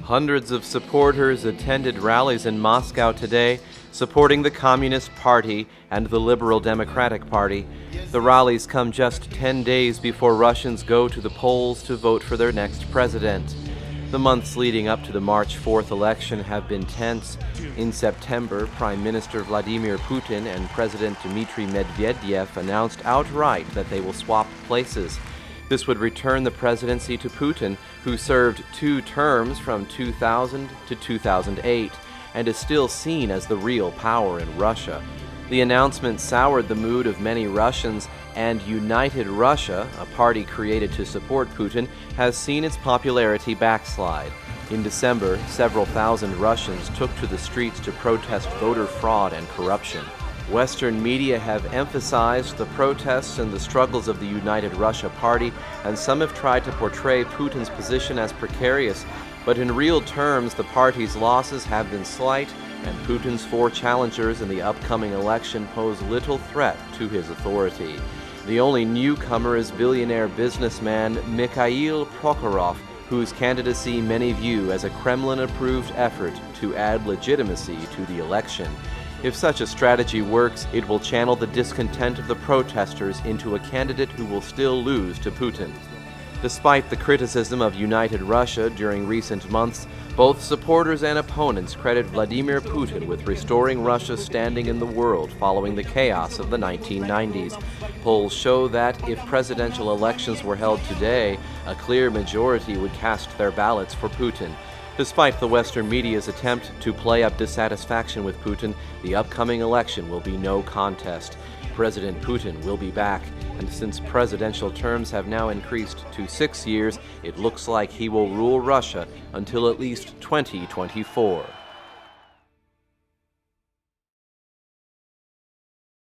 Hundreds of supporters attended rallies in Moscow today, supporting the Communist Party and the Liberal Democratic Party. The rallies come just 10 days before Russians go to the polls to vote for their next president. The months leading up to the March 4th election have been tense. In September, Prime Minister Vladimir Putin and President Dmitry Medvedev announced outright that they will swap places. This would return the presidency to Putin, who served 2 terms from 2000 to 2008 and is still seen as the real power in Russia. The announcement soured the mood of many Russians, and United Russia, a party created to support Putin, has seen its popularity backslide. In December, several thousand Russians took to the streets to protest voter fraud and corruption. Western media have emphasized the protests and the struggles of the United Russia Party, and some have tried to portray Putin's position as precarious. But in real terms, the party's losses have been slight, and Putin's 4 challengers in the upcoming election pose little threat to his authority. The only newcomer is billionaire businessman Mikhail Prokhorov, whose candidacy many view as a Kremlin-approved effort to add legitimacy to the election. If such a strategy works, it will channel the discontent of the protesters into a candidate who will still lose to Putin. Despite the criticism of United Russia during recent months, both supporters and opponents credit Vladimir Putin with restoring Russia's standing in the world following the chaos of the 1990s. Polls show that if presidential elections were held today, a clear majority would cast their ballots for Putin. Despite the Western media's attempt to play up dissatisfaction with Putin, the upcoming election will be no contest. President Putin will be back, and since presidential terms have now increased to 6 years, it looks like he will rule Russia until at least 2024.